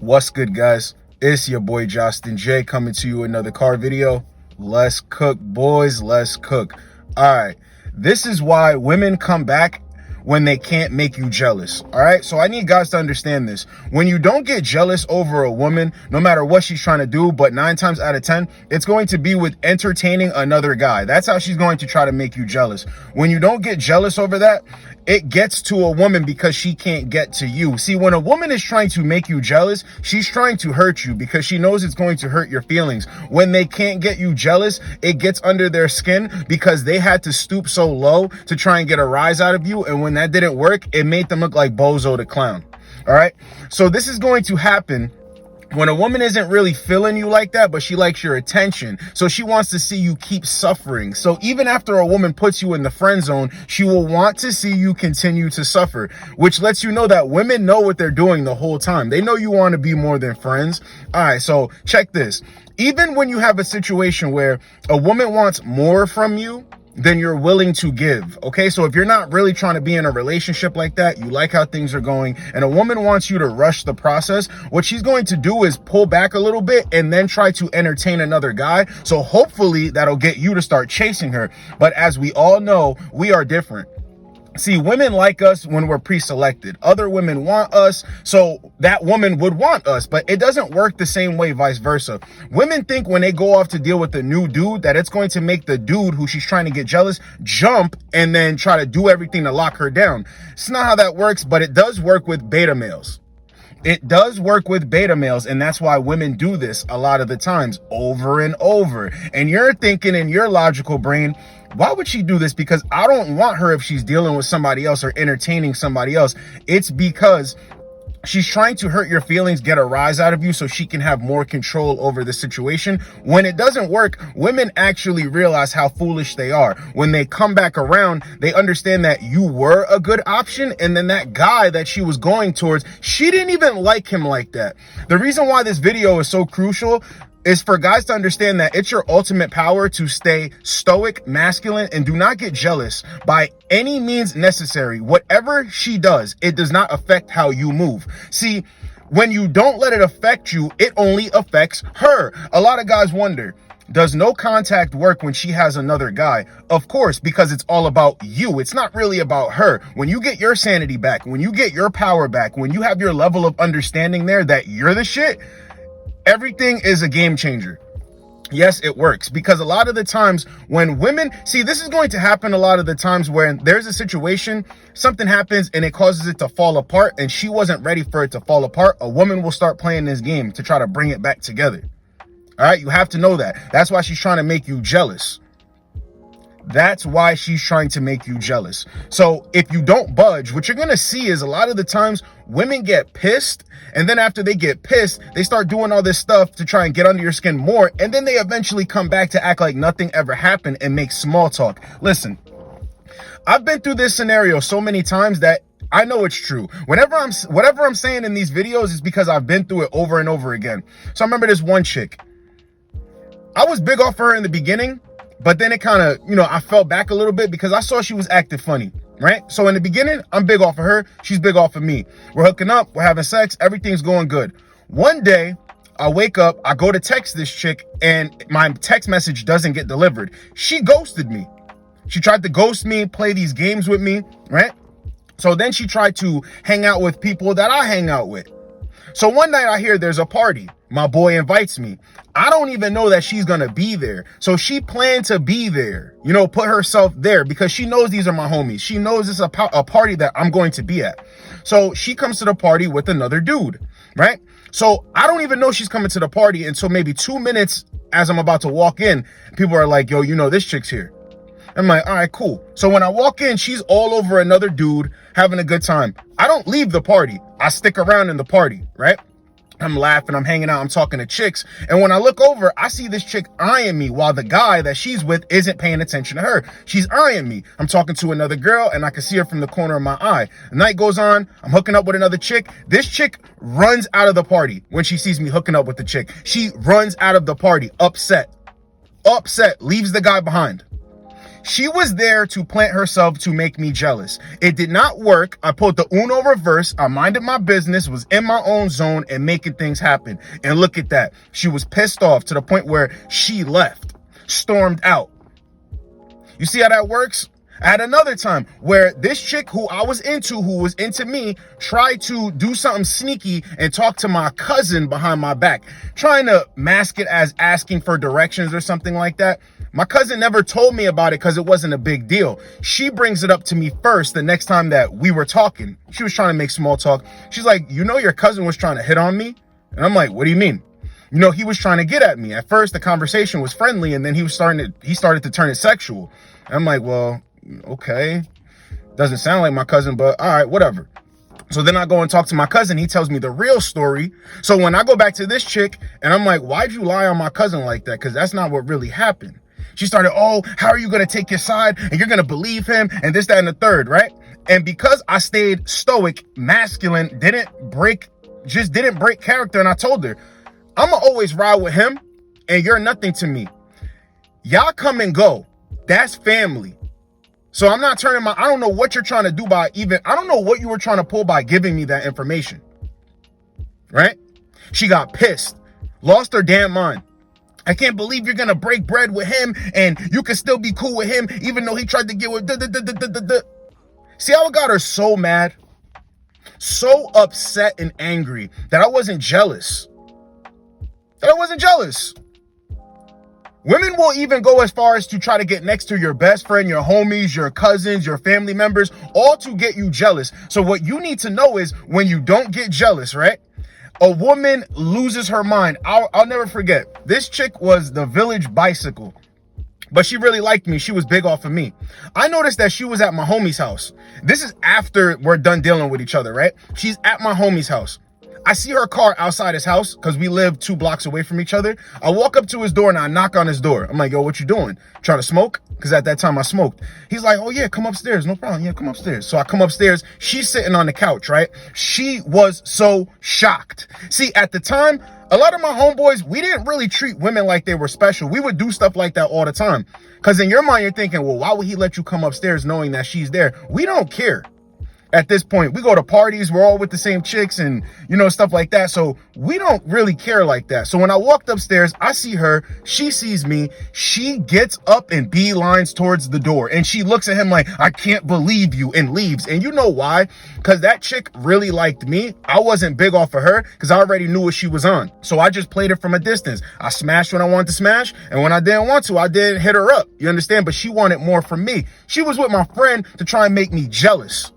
What's good, guys? It's your boy Justin J coming to you another car video. Let's cook, boys. Let's cook. All right. This is why women come back when they can't make you jealous. All right. So I need guys to understand this. When you don't get jealous over a woman, no matter what she's trying to do, but 9 times out of 10, it's going to be with entertaining another guy. That's how she's going to try to make you jealous. When you don't get jealous over that, it gets to a woman because she can't get to you. See, when a woman is trying to make you jealous, she's trying to hurt you because she knows it's going to hurt your feelings. When they can't get you jealous, it gets under their skin because they had to stoop so low to try and get a rise out of you. And when that didn't work, it made them look like Bozo the Clown. All right. So this is going to happen when a woman isn't really feeling you like that, but she likes your attention. So she wants to see you keep suffering. So even after a woman puts you in the friend zone, she will want to see you continue to suffer, which lets you know that women know what they're doing the whole time. They know you want to be more than friends. All right, so check this. Even when you have a situation where a woman wants more from you than you're willing to give, okay? So if you're not really trying to be in a relationship like that, you like how things are going, and a woman wants you to rush the process, what she's going to do is pull back a little bit and then try to entertain another guy. So hopefully that'll get you to start chasing her. But as we all know, we are different. See, women like us when we're pre-selected. Other women want us, so that woman would want us, but it doesn't work the same way, vice versa. Women think when they go off to deal with the new dude that it's going to make the dude who she's trying to get jealous jump and then try to do everything to lock her down. It's not how that works, but it does work with beta males. It does work with beta males, and that's why women do this a lot of the times, over and over. And you're thinking in your logical brain, why would she do this? Because I don't want her if she's dealing with somebody else or entertaining somebody else. It's because she's trying to hurt your feelings, get a rise out of you so she can have more control over the situation. When it doesn't work, women actually realize how foolish they are. When they come back around, they understand that you were a good option, and then that guy that she was going towards, she didn't even like him like that. The reason why this video is so crucial is for guys to understand that it's your ultimate power to stay stoic, masculine, and do not get jealous by any means necessary. Whatever she does, it does not affect how you move. See, when you don't let it affect you, it only affects her. A lot of guys wonder, does no contact work when she has another guy? Of course, because it's all about you. It's not really about her. When you get your sanity back, when you get your power back, when you have your level of understanding there that you're the shit, everything is a game changer. Yes, it works, because a lot of the times when women, see, this is going to happen a lot of the times when there's a situation, something happens and it causes it to fall apart, and she wasn't ready for it to fall apart. A woman will start playing this game to try to bring it back together. All right, you have to know that. That's why she's trying to make you jealous. That's why she's trying to make you jealous. So if you don't budge, what you're going to see is a lot of the times women get pissed. And then after they get pissed, they start doing all this stuff to try and get under your skin more. And then they eventually come back to act like nothing ever happened and make small talk. Listen, I've been through this scenario so many times that I know it's true. Whatever I'm saying in these videos is because I've been through it over and over again. So I remember this one chick. I was big off her in the beginning, but then it kind of, I fell back a little bit because I saw she was acting funny, right? So in the beginning, I'm big off of her. She's big off of me. We're hooking up. We're having sex. Everything's going good. One day, I wake up. I go to text this chick, and my text message doesn't get delivered. She ghosted me. She tried to ghost me, play these games with me, right? So then she tried to hang out with people that I hang out with. So one night I hear there's a party. My boy invites me. I don't even know that she's going to be there. So she planned to be there, put herself there because she knows these are my homies. She knows it's a party that I'm going to be at. So she comes to the party with another dude, right? So I don't even know she's coming to the party until maybe 2 minutes as I'm about to walk in. People are like, yo, this chick's here. I'm like, all right, cool. So when I walk in, she's all over another dude having a good time. I don't leave the party. I stick around in the party, right? I'm laughing, I'm hanging out, I'm talking to chicks. And when I look over, I see this chick eyeing me while the guy that she's with isn't paying attention to her. She's eyeing me. I'm talking to another girl and I can see her from the corner of my eye. The night goes on, I'm hooking up with another chick. This chick runs out of the party when she sees me hooking up with the chick. She runs out of the party, upset, leaves the guy behind. She was there to plant herself to make me jealous. It did not work. I pulled the Uno reverse. I minded my business, was in my own zone and making things happen. And look at that. She was pissed off to the point where she left, stormed out. You see how that works? I had another time where this chick who I was into me, tried to do something sneaky and talk to my cousin behind my back, trying to mask it as asking for directions or something like that. My cousin never told me about it because it wasn't a big deal. She brings it up to me first the next time that we were talking. She was trying to make small talk. She's like, you know, your cousin was trying to hit on me? And I'm like, what do you mean? You know, he was trying to get at me. At first, the conversation was friendly, and then he started to turn it sexual. And I'm like, well, okay, doesn't sound like my cousin, but all right, whatever. So then I go and talk to my cousin. He tells me the real story. So when I go back to this chick and I'm like, why'd you lie on my cousin like that? Because that's not what really happened. She started, oh, how are you going to take your side and you're going to believe him and this, that, and the third, right? And because I stayed stoic, masculine, didn't break character, and I told her, I'm going to always ride with him and you're nothing to me. Y'all come and go. That's family. So I'm not turning I don't know what you're trying to do I don't know what you were trying to pull by giving me that information, right? She got pissed, lost her damn mind. I can't believe you're going to break bread with him and you can still be cool with him, even though he tried to get with See how it got her so mad, so upset and angry that I wasn't jealous. Women will even go as far as to try to get next to your best friend, your homies, your cousins, your family members, all to get you jealous. So what you need to know is when you don't get jealous, right? A woman loses her mind. I'll never forget. This chick was the village bicycle, but she really liked me. She was big off of me. I noticed that she was at my homie's house. This is after we're done dealing with each other, right? She's at my homie's house. I see her car outside his house because we live 2 blocks away from each other. I walk up to his door and I knock on his door. I'm like, yo, what you doing? Trying to smoke? Because at that time I smoked. He's like, oh yeah, come upstairs. No problem. Yeah, come upstairs. So I come upstairs. She's sitting on the couch, right? She was so shocked. See, at the time, a lot of my homeboys, we didn't really treat women like they were special. We would do stuff like that all the time. Because in your mind, you're thinking, well, why would he let you come upstairs knowing that she's there? We don't care. At this point, we go to parties, we're all with the same chicks and, you know, stuff like that. So we don't really care like that. So when I walked upstairs, I see her, she sees me, she gets up and beelines towards the door. And she looks at him like, I can't believe you, and leaves. And you know why? Because that chick really liked me. I wasn't big off of her because I already knew what she was on. So I just played it from a distance. I smashed when I wanted to smash. And when I didn't want to, I didn't hit her up. You understand? But she wanted more from me. She was with my friend to try and make me jealous.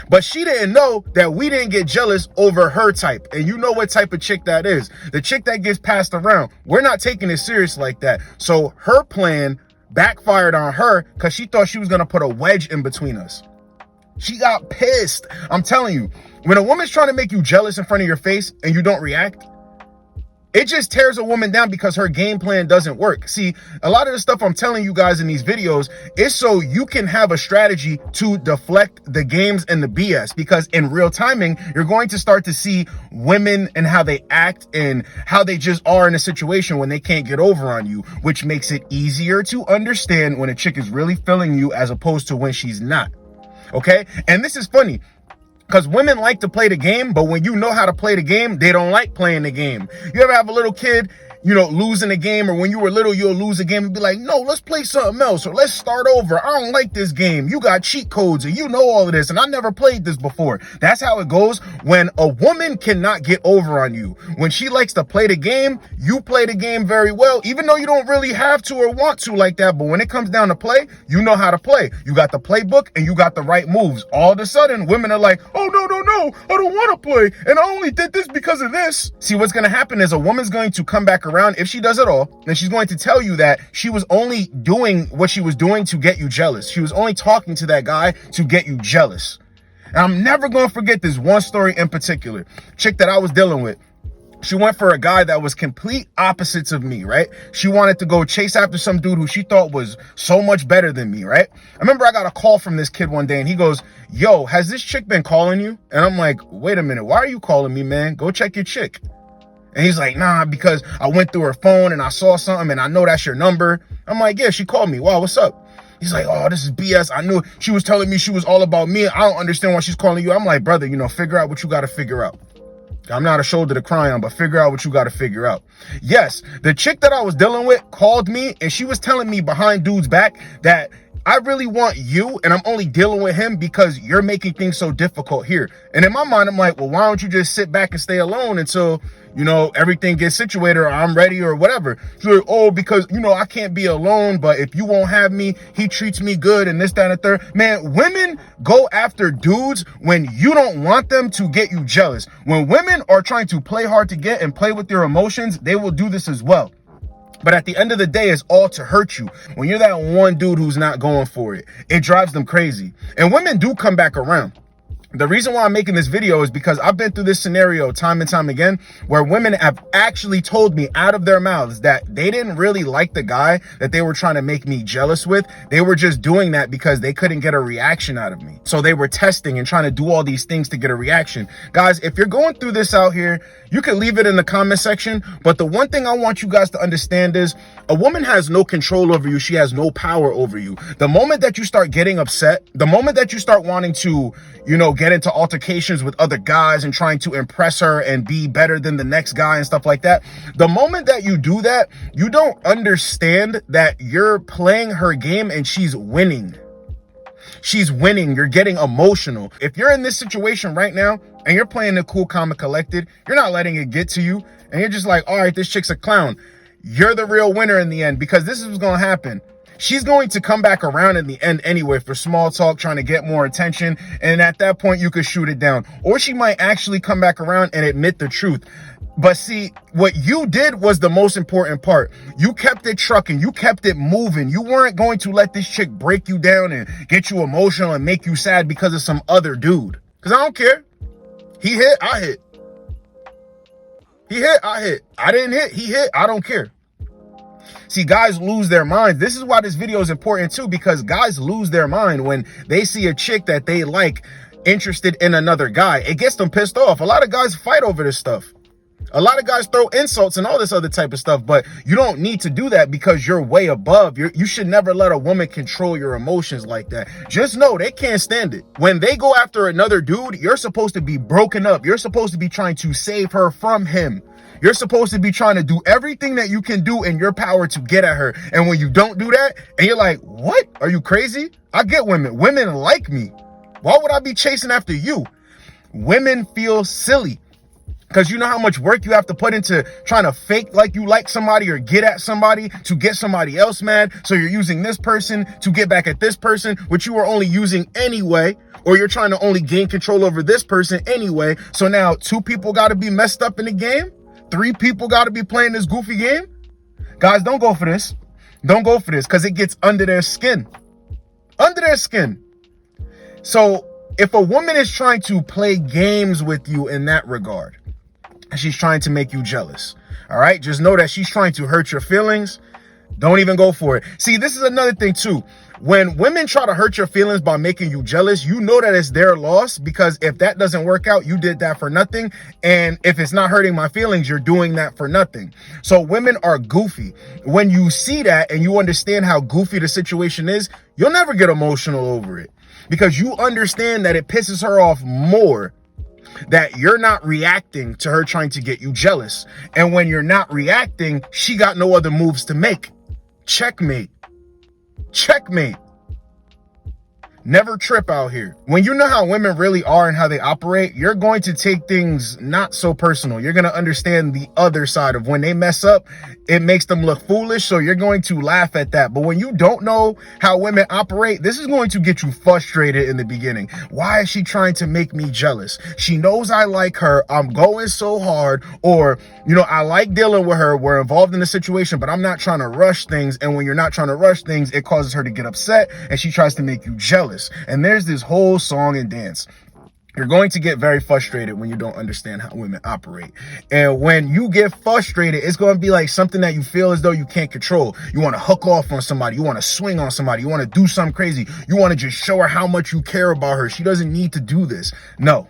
But she didn't know that we didn't get jealous over her type. And you know what type of chick that is. The chick that gets passed around. We're not taking it serious like that. So her plan backfired on her because she thought she was going to put a wedge in between us. She got pissed. I'm telling you, when a woman's trying to make you jealous in front of your face and you don't react, it just tears a woman down because her game plan doesn't work. See, a lot of the stuff I'm telling you guys in these videos is so you can have a strategy to deflect the games and the BS, because in real timing, you're going to start to see women and how they act and how they just are in a situation when they can't get over on you, which makes it easier to understand when a chick is really feeling you as opposed to when she's not. Okay? And this is funny, because women like to play the game, but when you know how to play the game, they don't like playing the game. You ever have a little kid, you know, losing a game, or when you were little, you'll lose a game and be like, no, let's play something else, or let's start over. I don't like this game. You got cheat codes and you know all of this, and I never played this before. That's how it goes when a woman cannot get over on you. When she likes to play the game, you play the game very well, even though you don't really have to or want to like that. But when it comes down to play, you know how to play. You got the playbook and you got the right moves. All of a sudden, women are like, oh, no, I don't want to play, and I only did this because of this. See, what's going to happen is a woman's going to come back around, if she does it all, and she's going to tell you that she was only doing what she was doing to get you jealous. She was only talking to that guy to get you jealous. And I'm never going to forget this one story in particular. Chick that I was dealing with, she went for a guy that was complete opposites of me, right? She wanted to go chase after some dude who she thought was so much better than me, right? I remember I got a call from this kid one day and he goes, yo, has this chick been calling you? And I'm like, wait a minute, why are you calling me, man? Go check your chick. And he's like, nah, because I went through her phone and I saw something and I know that's your number. I'm like, yeah, she called me. Wow, what's up? He's like, oh, this is BS. I knew she was telling me she was all about me. I don't understand why she's calling you. I'm like, brother, you know, figure out what you got to figure out. I'm not a shoulder to cry on, but figure out what you got to figure out. Yes, the chick that I was dealing with called me and she was telling me behind dude's back that I really want you and I'm only dealing with him because you're making things so difficult here. And in my mind, I'm like, well, why don't you just sit back and stay alone until, you know, everything gets situated or I'm ready or whatever. She's like, oh, because, you know, I can't be alone, but if you won't have me, he treats me good and this, that, and the third. Man, women go after dudes when you don't want them to get you jealous. When women are trying to play hard to get and play with your emotions, they will do this as well. But at the end of the day, it's all to hurt you. When you're that one dude who's not going for it, it drives them crazy. And women do come back around. The reason why I'm making this video is because I've been through this scenario time and time again where women have actually told me out of their mouths that they didn't really like the guy that they were trying to make me jealous with. They were just doing that because they couldn't get a reaction out of me. So they were testing and trying to do all these things to get a reaction. Guys, if you're going through this out here, you can leave it in the comment section. But the one thing I want you guys to understand is a woman has no control over you. She has no power over you. The moment that you start getting upset, the moment that you start wanting to, you know, get into altercations with other guys and trying to impress her and be better than the next guy and stuff like that. The moment that you do that, you don't understand that you're playing her game and she's winning. She's winning. You're getting emotional. If you're in this situation right now and you're playing the cool, calm, and collected, you're not letting it get to you. And you're just like, all right, this chick's a clown. You're the real winner in the end because this is what's going to happen. She's going to come back around in the end anyway for small talk, trying to get more attention. And at that point, you could shoot it down. Or she might actually come back around and admit the truth. But see, what you did was the most important part. You kept it trucking. You kept it moving. You weren't going to let this chick break you down and get you emotional and make you sad because of some other dude. Because I don't care. He hit, I hit. He hit, I hit. I didn't hit, he hit. I don't care. See, guys lose their minds. This is why this video is important too, because guys lose their mind when they see a chick that they like interested in another guy. It gets them pissed off. A lot of guys fight over this stuff. A lot of guys throw insults and all this other type of stuff, but you don't need to do that because you're way above. You should never let a woman control your emotions like that. Just know they can't stand it. When they go after another dude, you're supposed to be broken up. You're supposed to be trying to save her from him. You're supposed to be trying to do everything that you can do in your power to get at her. And when you don't do that, and you're like, what? Are you crazy? I get women. Women like me. Why would I be chasing after you? Women feel silly because you know how much work you have to put into trying to fake like you like somebody or get at somebody to get somebody else mad. So you're using this person to get back at this person, which you were only using anyway. Or you're trying to only gain control over this person anyway. So now 2 people got to be messed up in the game. 3 people got to be playing this goofy game. Guys, don't go for this. Don't go for this because it gets under their skin. Under their skin. So if a woman is trying to play games with you in that regard, she's trying to make you jealous. All right. Just know that she's trying to hurt your feelings. Don't even go for it. See, this is another thing too. When women try to hurt your feelings by making you jealous, you know that it's their loss because if that doesn't work out, you did that for nothing. And if it's not hurting my feelings, you're doing that for nothing. So women are goofy. When you see that and you understand how goofy the situation is, you'll never get emotional over it because you understand that it pisses her off more that you're not reacting to her trying to get you jealous. And when you're not reacting, she got no other moves to make. Checkmate. Checkmate. Never trip out here. When you know how women really are and how they operate, you're going to take things not so personal. You're going to understand the other side of when they mess up, it makes them look foolish. So you're going to laugh at that. But when you don't know how women operate, this is going to get you frustrated in the beginning. Why is she trying to make me jealous? She knows I like her. I'm going so hard. Or, you know, I like dealing with her. We're involved in the situation, but I'm not trying to rush things. And when you're not trying to rush things, it causes her to get upset and she tries to make you jealous. And there's this whole song and dance. You're going to get very frustrated when you don't understand how women operate. And when you get frustrated, it's going to be like something that you feel as though you can't control. You want to hook off on somebody. You want to swing on somebody. You want to do something crazy. You want to just show her how much you care about her. She doesn't need to do this. No,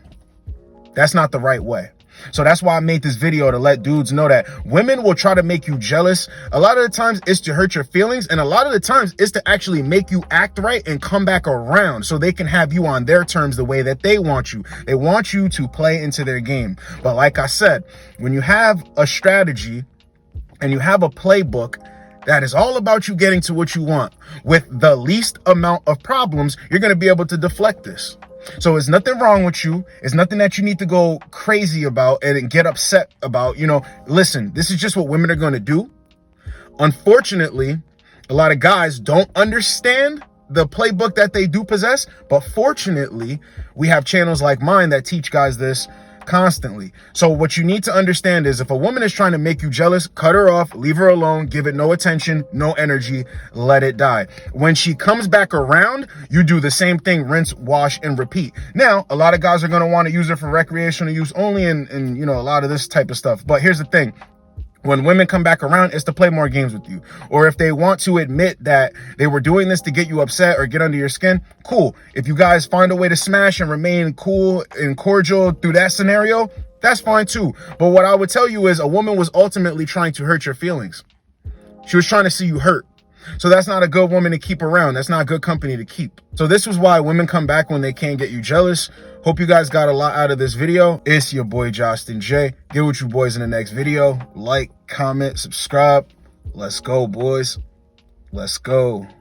that's not the right way. So that's why I made this video, to let dudes know that women will try to make you jealous. A lot of the times it's to hurt your feelings, and a lot of the times it's to actually make you act right and come back around so they can have you on their terms, the way that they want you. They want you to play into their game. But like I said, when you have a strategy and you have a playbook that is all about you getting to what you want with the least amount of problems, you're going to be able to deflect this. So it's nothing wrong with you. It's nothing that you need to go crazy about and get upset about. You know, listen, this is just what women are going to do. Unfortunately, a lot of guys don't understand the playbook that they do possess. But fortunately, we have channels like mine that teach guys this constantly. So what you need to understand is, if a woman is trying to make you jealous, cut her off, leave her alone, give it no attention, no energy, let it die. When she comes back around, you do the same thing, rinse, wash, and repeat. Now, a lot of guys are going to want to use it for recreational use only, and you know, a lot of this type of stuff. But here's the thing. When women come back around, it's to play more games with you. Or if they want to admit that they were doing this to get you upset or get under your skin, cool. If you guys find a way to smash and remain cool and cordial through that scenario, that's fine too. But what I would tell you is, a woman was ultimately trying to hurt your feelings. She was trying to see you hurt. So that's not a good woman to keep around. That's not good company to keep. So this is why women come back when they can't get you jealous. Hope you guys got a lot out of this video. It's your boy, Justin J. Get with you boys in the next video. Like, comment, subscribe. Let's go, boys. Let's go.